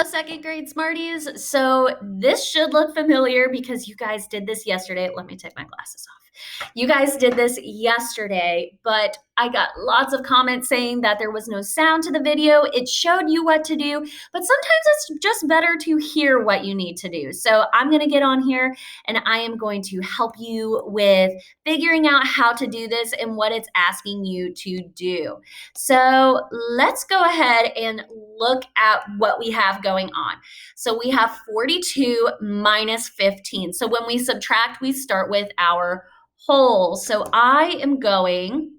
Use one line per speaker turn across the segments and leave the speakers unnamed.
second grade Smarties. So this should look familiar because you guys did this yesterday. Let me take my glasses off. You guys did this yesterday, but I got lots of comments saying that there was no sound to the video. It showed you what to do, but sometimes it's just better to hear what you need to do. So I'm going to get on here and I am going to help you with figuring out how to do this and what it's asking you to do. So let's go ahead and look at what we have going on. So we have 42 minus 15. So when we subtract, we start with our whole. So I am going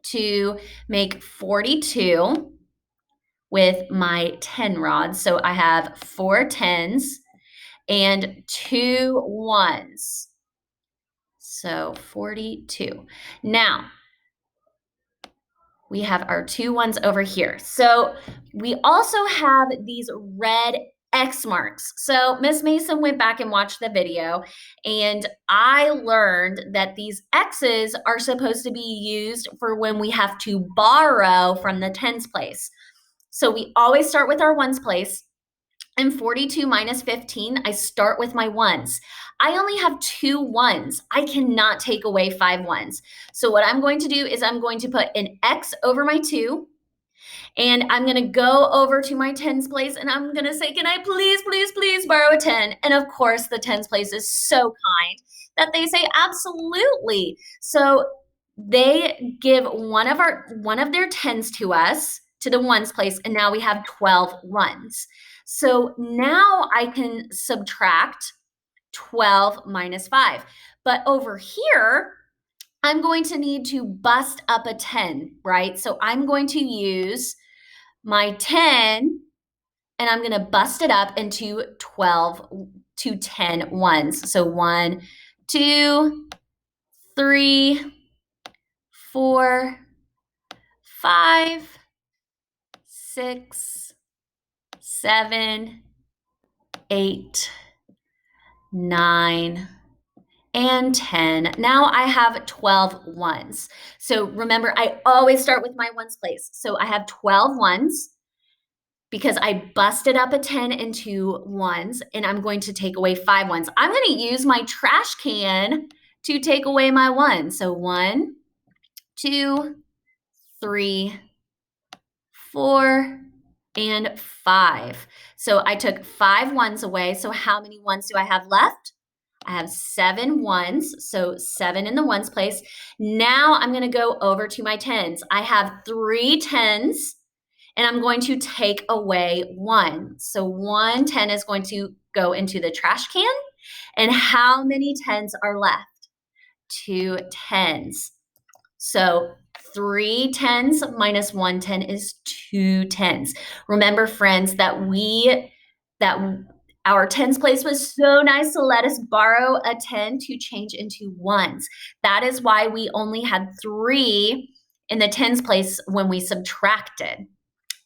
to make 42 with my 10 rods. So I have 4 tens and 2 ones. So 42. Now, we have our 2 ones over here. So we also have these red X marks. So Miss Mason went back and watched the video, and I learned that these X's are supposed to be used for when we have to borrow from the tens place. So we always start with our ones place. And 42 minus 15, I start with my ones. I only have 2 ones. I cannot take away 5 ones. So what I'm going to do is I'm going to put an X over my 2, and I'm going to go over to my tens place, and I'm going to say, can I please, please, please borrow a 10? And of course, the tens place is so kind that they say absolutely. So they give one of their tens to us, to the ones place, and now we have 12 ones. So now I can subtract 12 minus 5. But over here, I'm going to need to bust up a 10, right? So I'm going to use my 10 and I'm going to bust it up into 12 to 10 ones. So 1, 2, 3, 4, 5, 6, 7, 8, 9, and 10. Now I have 12 ones. So remember, I always start with my ones place. So I have 12 ones because I busted up a 10 into ones, and I'm going to take away 5 ones. I'm going to use my trash can to take away my ones. So 1, 2, 3, 4, and 5. So I took 5 ones away. So how many ones do I have left? I have 7 ones, so 7 in the ones place. Now I'm going to go over to my tens. I have 3 tens, and I'm going to take away 1. So 1 10 is going to go into the trash can. And how many tens are left? 2 tens. So 3 tens minus 1 10 is 2 tens. Remember, friends, that our tens place was so nice to let us borrow a 10 to change into ones. That is why we only had 3 in the tens place when we subtracted.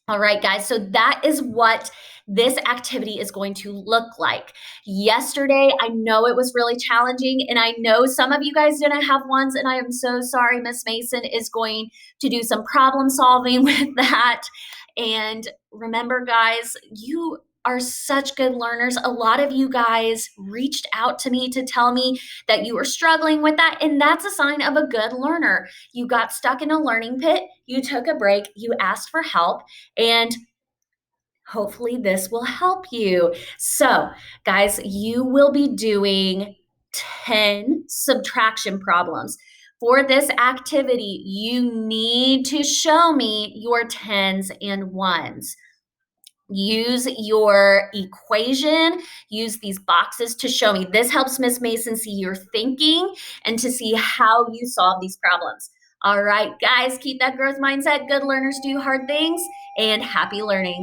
All right, guys, so that is what this activity is going to look like. Yesterday, I know it was really challenging, and I know some of you guys didn't have ones, and I am so sorry. Miss Mason is going to do some problem solving with that. And remember, guys, you are such good learners. A lot of you guys reached out to me to tell me that you were struggling with that, and that's a sign of a good learner. You got stuck in a learning pit, you took a break, you asked for help, and hopefully this will help you. So, guys, you will be doing 10 subtraction problems. For this activity, you need to show me your tens and ones. Use your equation, use these boxes to show me. This helps Miss Mason see your thinking and to see how you solve these problems. All right, guys, keep that growth mindset. Good learners do hard things, and happy learning.